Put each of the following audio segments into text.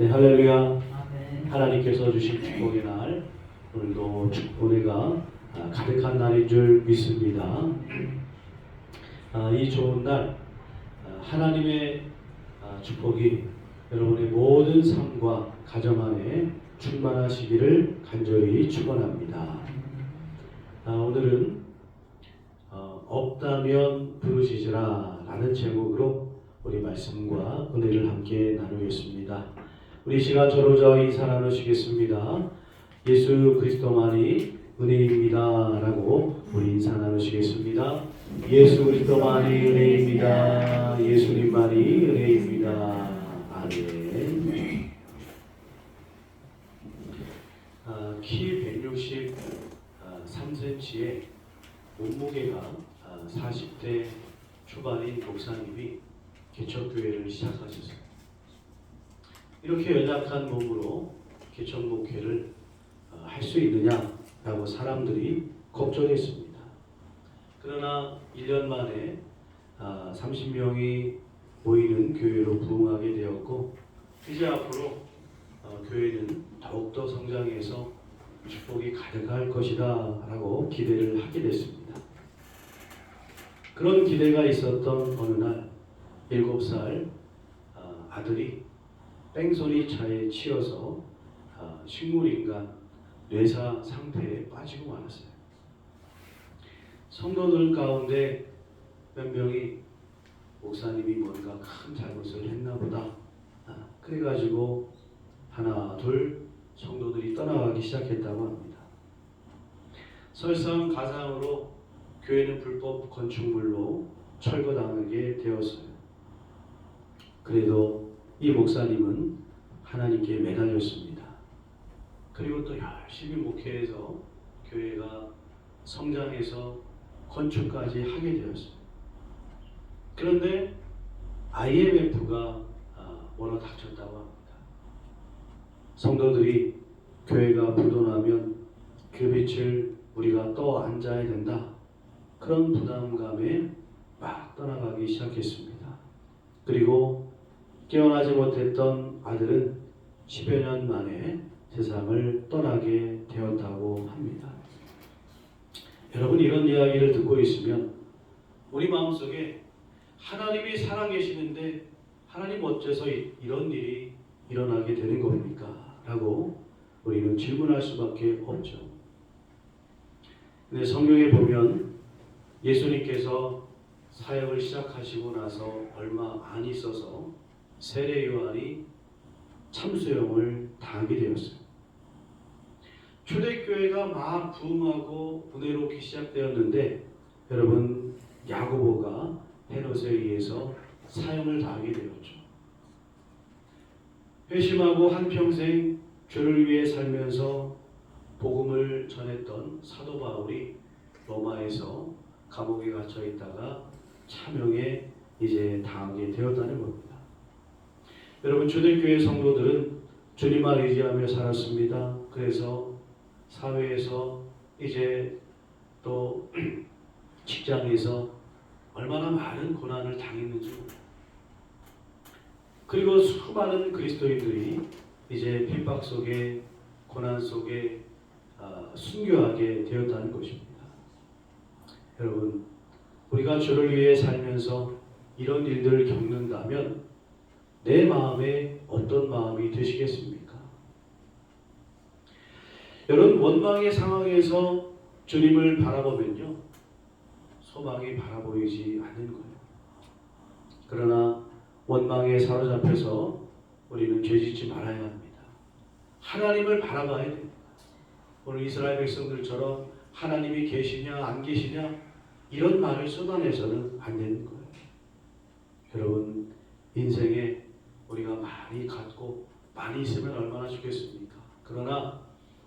네, 할렐루야. 하나님께서 주신 축복의 날, 오늘도 은혜가 가득한 날인 줄 믿습니다. 이 좋은 날, 하나님의 축복이 여러분의 모든 삶과 가정 안에 충만하시기를 간절히 축원합니다. 오늘은 없다면 부르시리라 라는 제목으로 우리 말씀과 은혜를 함께 나누겠습니다. 우리 시간 저로자 인사 나누시겠습니다. 예수 그리스도만이 은혜입니다 라고 우리 인사 나누시겠습니다. 예수 그리스도만이 은혜입니다. 예수님만이 은혜입니다. 아멘. 키 163cm에 몸무게가 40대 초반인 목사님이 개척교회를 시작하셨습니다. 이렇게 연약한 몸으로 개척 목회를 할 수 있느냐라고 사람들이 걱정했습니다. 그러나 1년 만에 30명이 모이는 교회로 부흥하게 되었고, 이제 앞으로 교회는 더욱더 성장해서 축복이 가득할 것이다 라고 기대를 하게 됐습니다. 그런 기대가 있었던 어느 날 7살 아들이 뺑소니 차에 치여서 식물인간 뇌사 상태에 빠지고 말았어요. 성도들 가운데 몇 명이 목사님이 뭔가 큰 잘못을 했나 보다, 그래가지고 하나 둘 성도들이 떠나가기 시작했다고 합니다. 설상가상으로 교회는 불법 건축물로 철거당하게 되었어요. 그래도 이 목사님은 하나님께 매달렸습니다. 그리고 또 열심히 목회해서 교회가 성장해서 건축까지 하게 되었어요. 그런데 IMF가 몰아 닥쳤다고 합니다. 성도들이 교회가 부도나면 그 빛을 우리가 떠 앉아야 된다, 그런 부담감에 막 떠나가기 시작했습니다. 그리고 깨어나지 못했던 아들은 10여 년 만에 세상을 떠나게 되었다고 합니다. 여러분, 이런 이야기를 듣고 있으면 우리 마음속에 하나님이 살아계시는데 하나님 어째서 이런 일이 일어나게 되는 겁니까? 라고 우리는 질문할 수밖에 없죠. 근데 성경에 보면 예수님께서 사역을 시작하시고 나서 얼마 안 있어서 세례 요한이 참수형을 당하게 되었어요. 초대교회가 막 부흥하고 은혜롭기 시작되었는데, 여러분, 야고보가 헤롯에 의해서 사형을 당하게 되었죠. 회심하고 한평생 죄를 위해 살면서 복음을 전했던 사도 바울이 로마에서 감옥에 갇혀 있다가 차명에 이제 당하게 되었다는 겁니다. 여러분, 초대교회 성도들은 주님만 의지하며 살았습니다. 그래서 사회에서 이제 또 직장에서 얼마나 많은 고난을 당했는지, 그리고 수많은 그리스도인들이 이제 핍박 속에 고난 속에 순교하게 되었다는 것입니다. 여러분, 우리가 주를 위해 살면서 이런 일들을 겪는다면 내 마음에 어떤 마음이 드시겠습니까? 여러분, 원망의 상황에서 주님을 바라보면요, 소망이 바라보이지 않는 거예요. 그러나 원망에 사로잡혀서 우리는 죄짓지 말아야 합니다. 하나님을 바라봐야 됩니다. 오늘 이스라엘 백성들처럼 하나님이 계시냐 안 계시냐 이런 말을 쏟아내서는 안 되는 거예요. 여러분, 인생에 우리가 많이 갖고 많이 있으면 얼마나 좋겠습니까? 그러나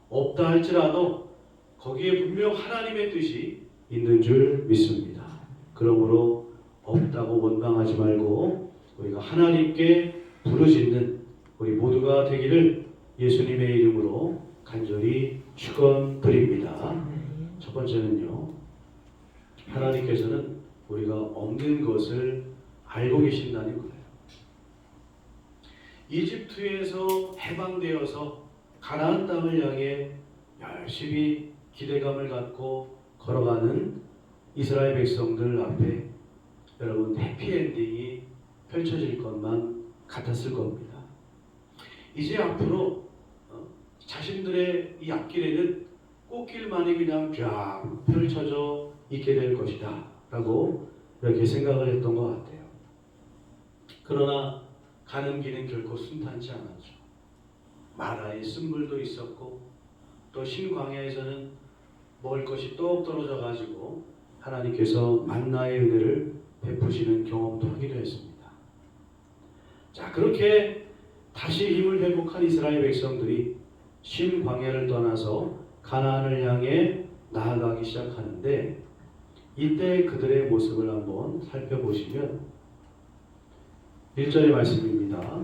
없다 할지라도 거기에 분명 하나님의 뜻이 있는 줄 믿습니다. 그러므로 없다고 원망하지 말고 우리가 하나님께 부르짖는 우리 모두가 되기를 예수님의 이름으로 간절히 축원드립니다. 첫 번째는요, 하나님께서는 우리가 없는 것을 알고 계신다는 거예요. 이집트에서 해방되어서 가나안 땅을 향해 열심히 기대감을 갖고 걸어가는 이스라엘 백성들 앞에 여러분 해피엔딩이 펼쳐질 것만 같았을 겁니다. 이제 앞으로 자신들의 이 앞길에는 꽃길만이 그냥 쫙 펼쳐져 있게 될 것이다 라고 이렇게 생각을 했던 것 같아요. 그러나 가는 길은 결코 순탄치 않았죠. 마라의 쓴물도 있었고 또 신광야에서는 먹을 것이 똑 떨어져 가지고 하나님께서 만나의 은혜를 베푸시는 경험도 하기도 했습니다. 자, 그렇게 다시 힘을 회복한 이스라엘 백성들이 신광야를 떠나서 가나안을 향해 나아가기 시작하는데 이때 그들의 모습을 한번 살펴보시면 1절의 말씀입니다.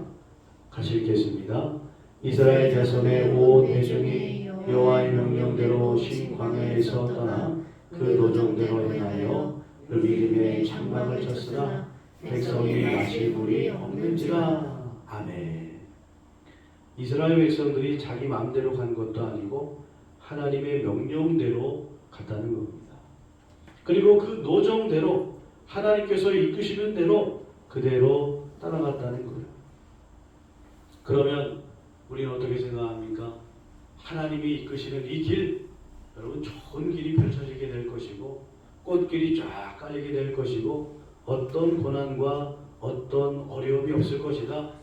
같이 읽겠습니다. 이스라엘 자손의 온 회중이 여호와의 명령대로 신광야에서 떠나 그 노정대로 행하여 르비딤에 장막을 쳤으나 백성이 마실 물이 없는지라. 아멘. 이스라엘 백성들이 자기 마음대로 간 것도 아니고 하나님의 명령대로 갔다는 겁니다. 그리고 그 노정대로 하나님께서 이끄시는 대로 그대로 따라갔다는 거예요. 그러면 우리는 어떻게 생각합니까? 하나님이 이끄시는 이 길, 여러분 좋은 길이 펼쳐지게 될 것이고 꽃길이 쫙 깔리게 될 것이고 어떤 고난과 어떤 어려움이 없을 것이다.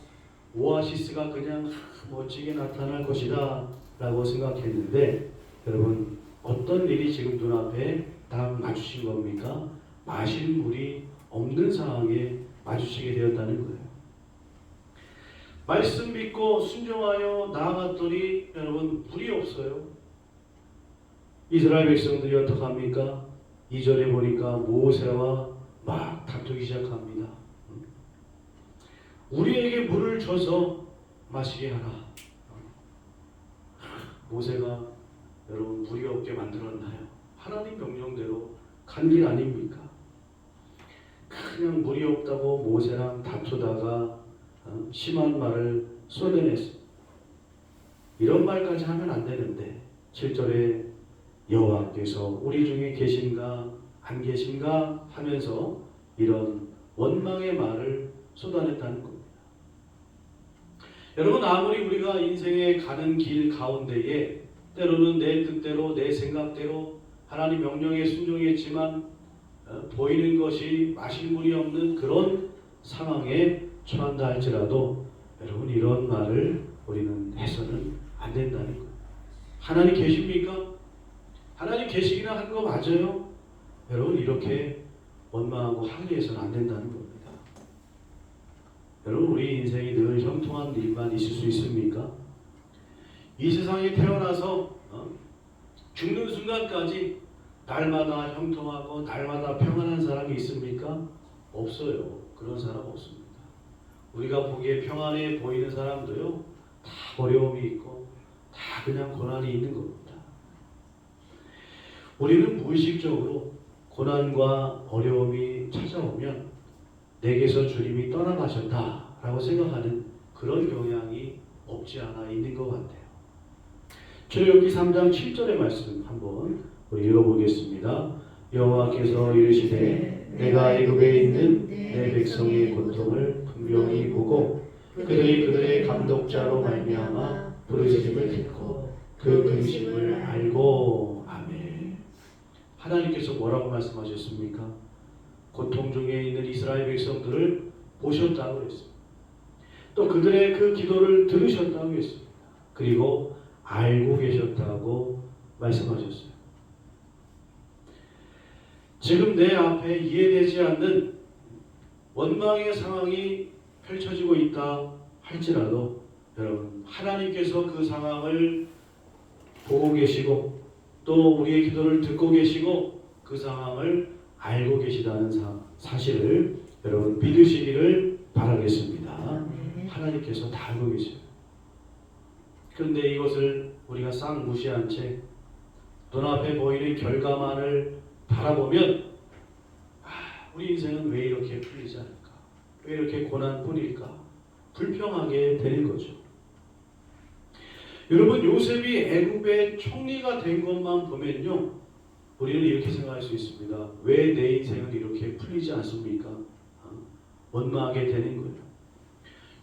오아시스가 그냥 멋지게 나타날 것이다 라고 생각했는데 여러분 어떤 일이 지금 눈앞에 딱 마주친 겁니까? 마실 물이 없는 상황에 마주치게 되었다는 거예요. 말씀 믿고 순종하여 나아갔더니 여러분 물이 없어요. 이스라엘 백성들이 어떡합니까? 2절에 보니까 모세와 막 다투기 시작합니다. 우리에게 물을 줘서 마시게 하라. 모세가 여러분 물이 없게 만들었나요? 하나님 명령대로 간 길 아닙니까? 그냥 물이 없다고 모세랑 다투다가 심한 말을 쏟아냈습니다. 이런 말까지 하면 안 되는데 7절에 여호와께서 우리 중에 계신가 안 계신가 하면서 이런 원망의 말을 쏟아냈다는 겁니다. 여러분 아무리 우리가 인생에 가는 길 가운데에 때로는 내 뜻대로 내 생각대로 하나님 명령에 순종했지만 보이는 것이 마실 물이 없는 그런 상황에 처한다 할지라도 여러분 이런 말을 우리는 해서는 안 된다는 거예요. 하나님 계십니까? 하나님 계시기나 한 거 맞아요? 여러분 이렇게 원망하고 항의해서는 안 된다는 겁니다. 여러분 우리 인생이 늘 형통한 일만 있을 수 있습니까? 이 세상에 태어나서 죽는 순간까지 날마다 형통하고 날마다 평안한 사람이 있습니까? 없어요. 그런 사람 없습니다. 우리가 보기에 평안해 보이는 사람도요 다 어려움이 있고 다 그냥 고난이 있는 겁니다. 우리는 무의식적으로 고난과 어려움이 찾아오면 내게서 주님이 떠나가셨다라고 생각하는 그런 경향이 없지 않아 있는 것 같아요. 출애굽기 3장 7절의 말씀 한번 우리 읽어보겠습니다. 여호와께서 이르시되 내가 애굽에 있는 내 백성의 고통을 분명히 보고 그들의 감독자로 말미암아 부르짖음을 듣고 그 근심을 알고. 아멘. 하나님께서 뭐라고 말씀하셨습니까? 고통 중에 있는 이스라엘 백성들을 보셨다고 했습니다. 또 그들의 그 기도를 들으셨다고 했습니다. 그리고 알고 계셨다고 말씀하셨어요. 지금 내 앞에 이해되지 않는 원망의 상황이 펼쳐지고 있다 할지라도 여러분 하나님께서 그 상황을 보고 계시고 또 우리의 기도를 듣고 계시고 그 상황을 알고 계시다는 사실을 여러분 믿으시기를 바라겠습니다. 하나님께서 다 알고 계세요. 그런데 이것을 우리가 싹 무시한 채 눈앞에 보이는 결과만을 바라보면 우리 인생은 왜 이렇게 풀리지 않을까? 왜 이렇게 고난뿐일까? 불평하게 되는 거죠. 여러분, 요셉이 애굽의 총리가 된 것만 보면요, 우리는 이렇게 생각할 수 있습니다. 왜 내 인생은 이렇게 풀리지 않습니까? 원망하게 되는 거예요.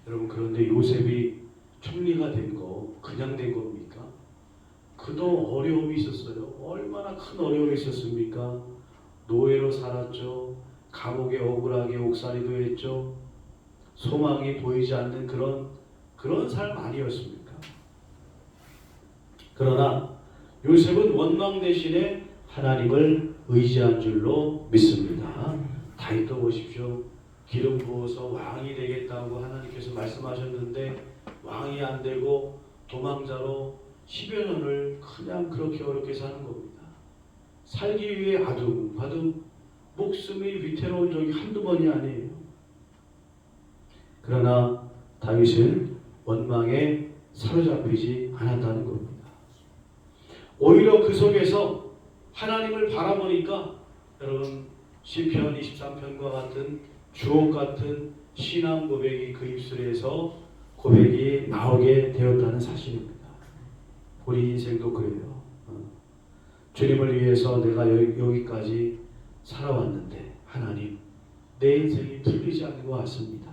여러분, 그런데 요셉이 총리가 된 거 그냥 된 겁니까? 그도 어려움이 있었어요. 얼마나 큰 어려움이 있었습니까? 노예로 살았죠. 감옥에 억울하게 옥살이도 했죠. 소망이 보이지 않는 그런 삶 아니었습니까? 그러나 요셉은 원망 대신에 하나님을 의지한 줄로 믿습니다. 다윗도 보십시오. 기름 부어서 왕이 되겠다고 하나님께서 말씀하셨는데 왕이 안 되고 도망자로 10여 년을 그냥 그렇게 어렵게 사는 겁니다. 살기 위해 아둥바둥 목숨이 위태로운 적이 한두 번이 아니에요. 그러나 다윗은 원망에 사로잡히지 않았다는 겁니다. 오히려 그 속에서 하나님을 바라보니까 여러분, 시편 23편과 같은 주옥 같은 신앙 고백이 그 입술에서 고백이 나오게 되었다는 사실입니다. 우리 인생도 그래요. 주님을 위해서 내가 여기까지 살아왔는데 하나님, 내 인생이 풀리지 않는 것 같습니다.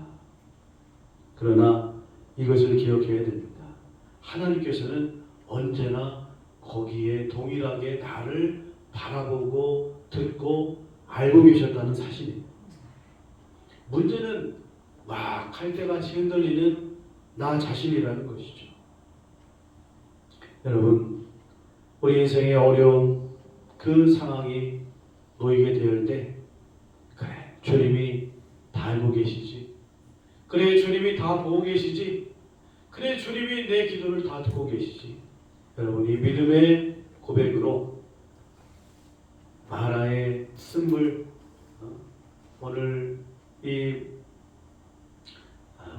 그러나 이것을 기억해야 됩니다. 하나님께서는 언제나 거기에 동일하게 나를 바라보고 듣고 알고 계셨다는 사실입니다. 문제는 막 칼대같이 흔들리는 나 자신이라는 것이죠. 여러분, 우리 인생의 어려운 그 상황이 놓이게 될 때, 그래, 주님이 다 알고 계시지. 그래, 주님이 다 보고 계시지. 그래, 주님이 내 기도를 다 듣고 계시지. 여러분, 이 믿음의 고백으로 마라의 쓴물, 오늘 이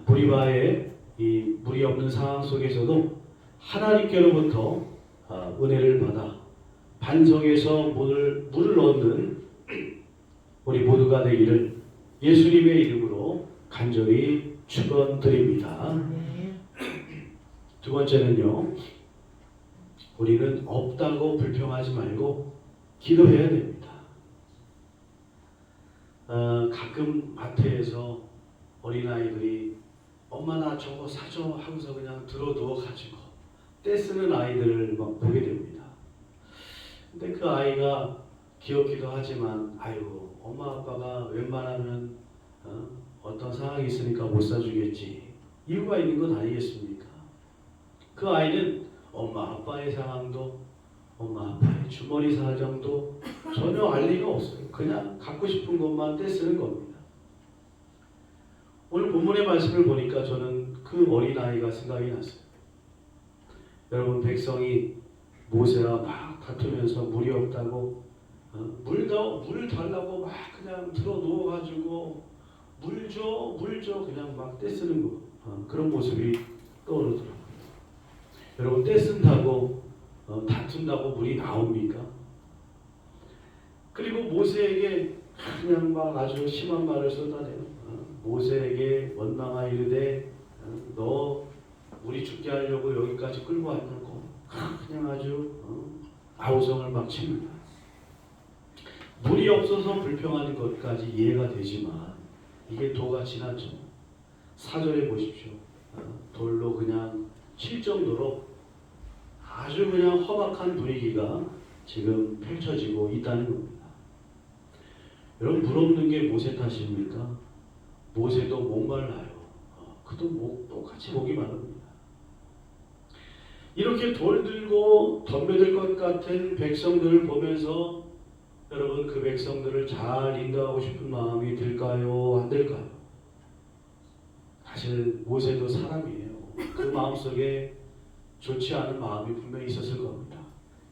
무리바의 이 물이 없는 상황 속에서도 하나님께로부터 은혜를 받아 반석에서 물을 얻는 우리 모두가 되기를 예수님의 이름으로 간절히 축원드립니다. 두 번째는요, 우리는 없다고 불평하지 말고 기도해야 됩니다. 가끔 마트에서 어린아이들이 엄마 나 저거 사줘 하고서 그냥 들어 누워가지고 떼쓰는 아이들을 막 보게 됩니다. 근데 그 아이가 귀엽기도 하지만 아이고 엄마 아빠가 웬만하면 어떤 상황이 있으니까 못 사주겠지, 이유가 있는 건 아니겠습니까? 그 아이는 엄마 아빠의 상황도 엄마 아빠의 주머니 사정도 전혀 알 리가 없어요. 그냥 갖고 싶은 것만 떼쓰는 겁니다. 오늘 본문의 말씀을 보니까 저는 그 어린아이가 생각이 났어요. 여러분, 백성이 모세와 막 다투면서 물이 없다고 물 달라고 막 그냥 들어 누워가지고 물 줘 그냥 막 떼쓰는 거, 그런 모습이 떠오르더라고요. 여러분, 떼쓴다고 다툰다고 물이 나옵니까? 그리고 모세에게 그냥 막 아주 심한 말을 쏟아내요. 모세에게 원망하 이르되 너 우리 죽게 하려고 여기까지 끌고 왔다고 그냥 아주 아우성을 막 칩니다. 물이 없어서 불평하는 것까지 이해가 되지만 이게 도가 지났죠. 4절에 보십시오. 돌로 그냥 칠 정도로 아주 그냥 험악한 분위기가 지금 펼쳐지고 있다는 겁니다. 여러분, 물 없는 게 모세 탓입니까? 모세도 목말라요. 그도 똑같이 목이 마릅니다. 이렇게 돌 들고 덤벼들 것 같은 백성들을 보면서 여러분, 그 백성들을 잘 인도하고 싶은 마음이 들까요? 안 들까요? 사실 모세도 사람이에요. 그 마음속에 좋지 않은 마음이 분명히 있었을 겁니다.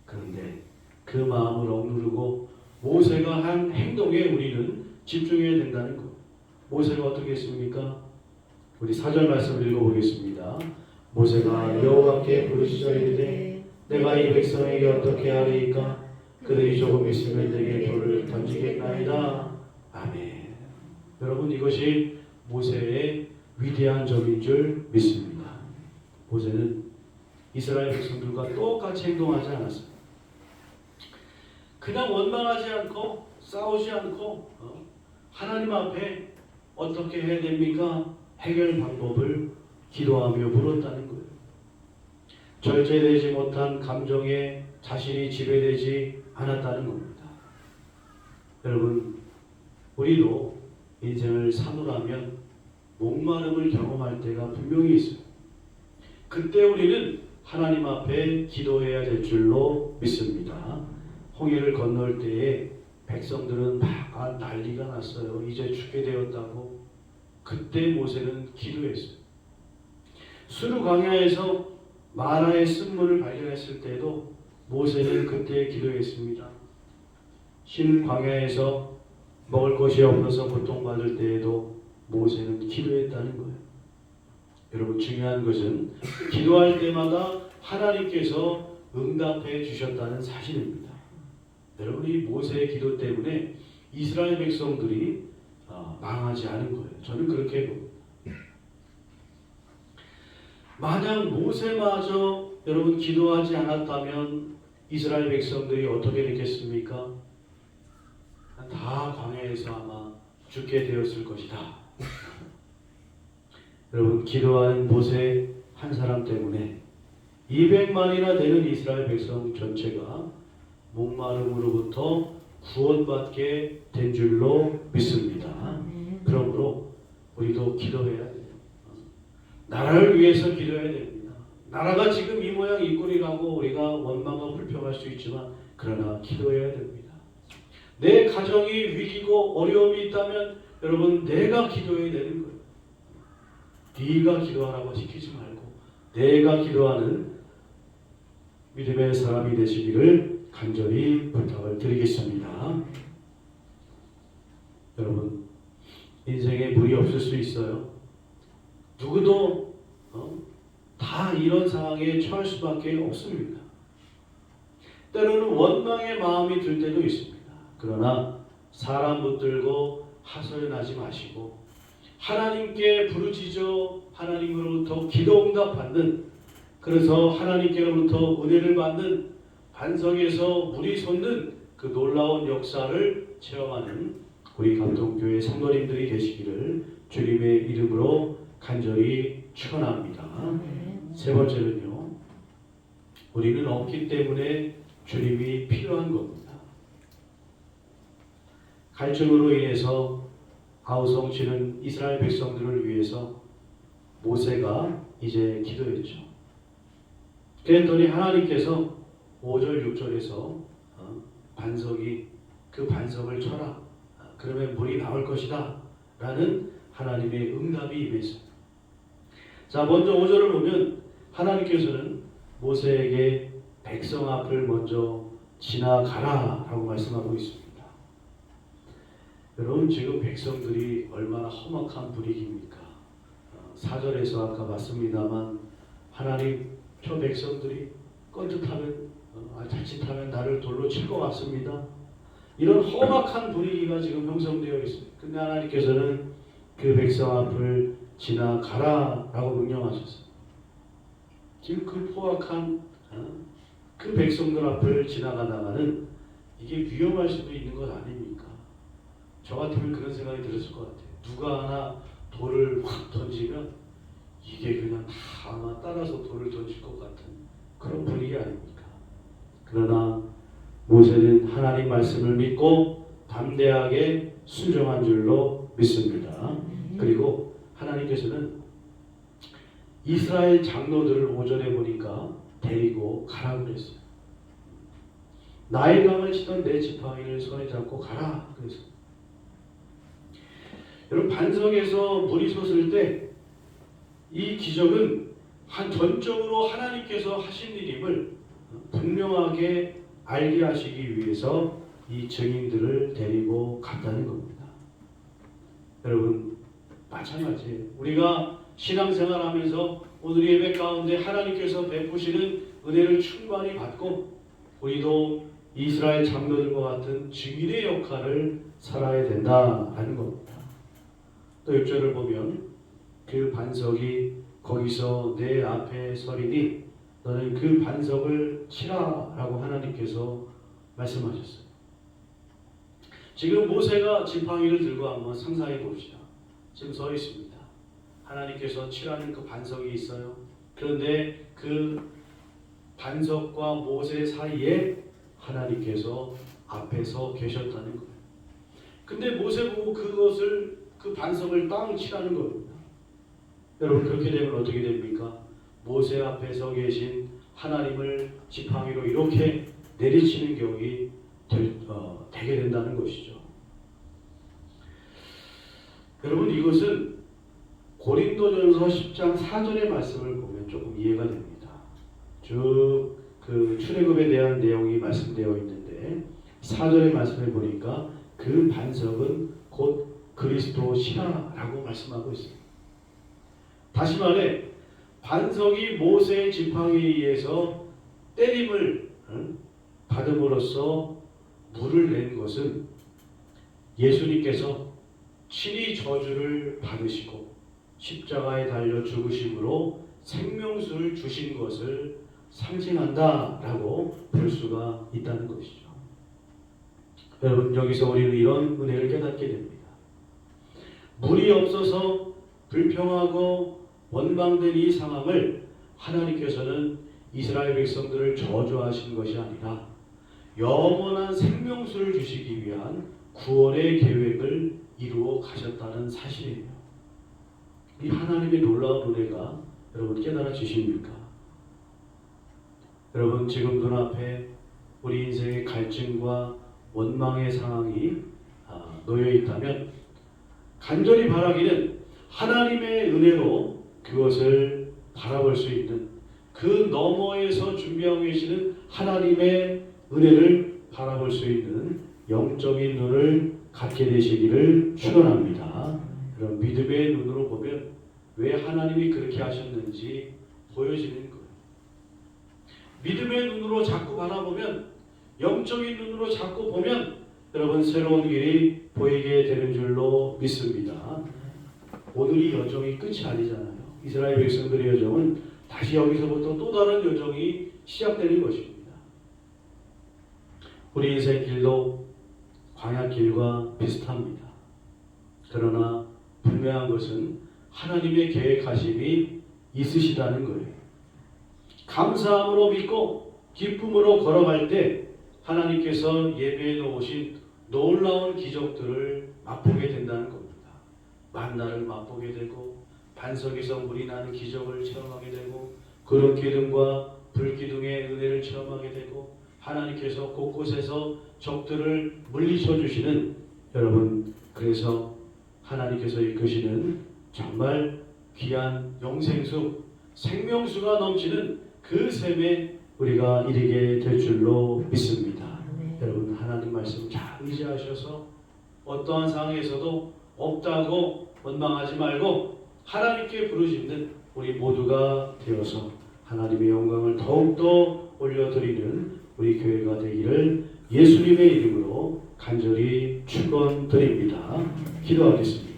그런데 그 마음을 억누르고 모세가 한 행동에 우리는 집중해야 된다는 것. 모세가 어떻게 했습니까? 우리 4절 말씀을 읽어보겠습니다. 모세가 여호와께 부르시자 이르되 내가 이 백성에게 어떻게 하리이까? 그들이 조금 있으면 내게 돌을 던지겠나이다. 아멘. 여러분, 이것이 모세의 위대한 점인 줄 믿습니다. 모세는 이스라엘 백성들과 똑같이 행동하지 않았어요. 그냥 원망하지 않고 싸우지 않고 하나님 앞에 어떻게 해야 됩니까? 해결 방법을 기도하며 물었다는 거예요. 절제되지 못한 감정에 자신이 지배되지 않았다는 겁니다. 여러분, 우리도 인생을 사노라면 목마름을 경험할 때가 분명히 있어요. 그때 우리는 하나님 앞에 기도해야 될 줄로 믿습니다. 홍해를 건널 때에 백성들은 막 난리가 났어요. 이제 죽게 되었다고. 그때 모세는 기도했어요. 수르 광야에서 마라의 쓴물을 발견했을 때도 모세는 그때 기도했습니다. 신 광야에서 먹을 것이 없어서 고통받을 때에도 모세는 기도했다는 거예요. 여러분, 중요한 것은 기도할 때마다 하나님께서 응답해 주셨다는 사실입니다. 여러분, 이 모세의 기도 때문에 이스라엘 백성들이 망하지 않은 거예요. 저는 그렇게 봅니다. 만약 모세마저 여러분 기도하지 않았다면 이스라엘 백성들이 어떻게 됐겠습니까? 다 광야에서 아마 죽게 되었을 것이다. 여러분, 기도하는 모세 한 사람 때문에 200만이나 되는 이스라엘 백성 전체가 목마름으로부터 구원받게 된 줄로 믿습니다. 그러므로 우리도 기도해야 돼요. 나라를 위해서 기도해야 됩니다. 나라가 지금 이 모양 이 꼴이라고 우리가 원망하고 불평할 수 있지만 그러나 기도해야 됩니다. 내 가정이 위기고 어려움이 있다면 여러분, 내가 기도해야 되는 거예요. 네가 기도하라고 시키지 말고 내가 기도하는 믿음의 사람이 되시기를 간절히 부탁을 드리겠습니다. 여러분, 인생에 물이 없을 수 있어요. 누구도 다 이런 상황에 처할 수밖에 없습니다. 때로는 원망의 마음이 들 때도 있습니다. 그러나 사람 붙들고 하소연하지 마시고 하나님께 부르짖어 하나님으로부터 기도 응답받는, 그래서 하나님께로부터 은혜를 받는, 반석에서 물이 솟는 그 놀라운 역사를 체험하는 우리 감동교회 성도님들이 되시기를 주님의 이름으로 간절히 축원합니다. 세 번째는요, 우리는 없기 때문에 주님이 필요한 겁니다. 갈증으로 인해서 아우성치는 이스라엘 백성들을 위해서 모세가 이제 기도했죠. 그랬더니 하나님께서 5절 6절에서 반석이 그 반석을 쳐라, 그러면 물이 나올 것이다 라는 하나님의 응답이 임했어요. 자, 먼저 5절을 보면 하나님께서는 모세에게 백성 앞을 먼저 지나가라 라고 말씀하고 있습니다. 여러분, 지금 백성들이 얼마나 험악한 분위기입니까? 4절에서 아까 봤습니다만 하나님, 저 백성들이 껄듯하면 자칫하면 나를 돌로 칠 것 같습니다. 이런 험악한 분위기가 지금 형성되어 있습니다. 근데 하나님께서는 그 백성 앞을 지나가라 라고 명령하셨어요. 지금 그 포악한 그 백성들 앞을 지나가다가는 이게 위험할 수도 있는 것 아닙니까? 저 같으면 그런 생각이 들었을 것 같아요. 누가 하나 돌을 확 던지면 이게 그냥 다 아마 따라서 돌을 던질 것 같은 그런 분위기 아닙니까? 그러나 모세는 하나님 말씀을 믿고 담대하게 순종한 줄로 믿습니다. 그리고 하나님께서는 이스라엘 장로들을 5절에 보니까 데리고 가라고 그랬어요. 나일강을 치던 내 지팡이를 손에 잡고 가라 그랬어요. 여러분, 반석에서 물이 솟을 때 이 기적은 전적으로 하나님께서 하신 일임을 분명하게 알게 하시기 위해서 이 증인들을 데리고 갔다는 겁니다. 여러분, 마찬가지예요. 우리가 신앙생활하면서 오늘 예배 가운데 하나님께서 베푸시는 은혜를 충만히 받고 우리도 이스라엘 장로들과 같은 증인의 역할을 살아야 된다는 겁니다. 또 6절을 보면 그 반석이 거기서 내 앞에 서리니 너는 그 반석을 치라라고 하나님께서 말씀하셨어요. 지금 모세가 지팡이를 들고 한번 상상해 봅시다. 지금 서 있습니다. 하나님께서 치라는 그 반석이 있어요. 그런데 그 반석과 모세 사이에 하나님께서 앞에서 계셨다는 거예요. 근데 모세 보고 그 반석을 땅 치라는 겁니다. 여러분, 그렇게 되면 어떻게 됩니까? 모세 앞에 서 계신 하나님을 지팡이로 이렇게 내리치는 경우가 되게 된다는 것이죠. 여러분, 이것은 고린도전서 10장 4절의 말씀을 보면 조금 이해가 됩니다. 쭉 그 출애굽에 대한 내용이 말씀되어 있는데 4절의 말씀을 보니까 그 반석은 곧 그리스도시라라고 말씀하고 있습니다. 다시 말해 반석이 모세의 지팡이에 의해서 때림을 받음으로써 물을 낸 것은 예수님께서 친히 저주를 받으시고 십자가에 달려 죽으심으로 생명수를 주신 것을 상징한다라고 볼 수가 있다는 것이죠. 여러분, 여기서 우리는 이런 은혜를 깨닫게 됩니다. 물이 없어서 불평하고 원망된 이 상황을 하나님께서는 이스라엘 백성들을 저주하신 것이 아니라 영원한 생명수를 주시기 위한 구원의 계획을 이루어 가셨다는 사실이에요. 이 하나님의 놀라운 은혜가 여러분 깨달아 주십니까? 여러분, 지금 눈앞에 우리 인생의 갈증과 원망의 상황이 놓여 있다면 간절히 바라기는 하나님의 은혜로 그것을 바라볼 수 있는, 그 너머에서 준비하고 계시는 하나님의 은혜를 바라볼 수 있는 영적인 눈을 갖게 되시기를 축원합니다. 그럼 믿음의 눈으로 보면 왜 하나님이 그렇게 하셨는지 보여지는 거예요. 믿음의 눈으로 자꾸 바라보면, 영적인 눈으로 자꾸 보면 여러분 새로운 길이 보이게 되는 줄로 믿습니다. 오늘이 여정이 끝이 아니잖아요. 이스라엘 백성들의 여정은 다시 여기서부터 또 다른 여정이 시작되는 것입니다. 우리 인생 길도 광야길과 비슷합니다. 그러나 분명한 것은 하나님의 계획하심이 있으시다는 거예요. 감사함으로 믿고 기쁨으로 걸어갈 때 하나님께서 예배해 놓으신 놀라운 기적들을 맛보게 된다는 겁니다. 만나를 맛보게 되고 반석에서 물이 나는 기적을 체험하게 되고 그런 기둥과 불기둥의 은혜를 체험하게 되고 하나님께서 곳곳에서 적들을 물리쳐 주시는, 여러분, 그래서 하나님께서 이끄시는 정말 귀한 영생수, 생명수가 넘치는 그 셈에 우리가 이르게 될 줄로 믿습니다. 여러분, 하나님 말씀 잘 의지하셔서 어떠한 상황에서도 없다고 원망하지 말고 하나님께 부르짖는 우리 모두가 되어서 하나님의 영광을 더욱더 올려드리는 우리 교회가 되기를 예수님의 이름으로 간절히 축원드립니다. 기도하겠습니다.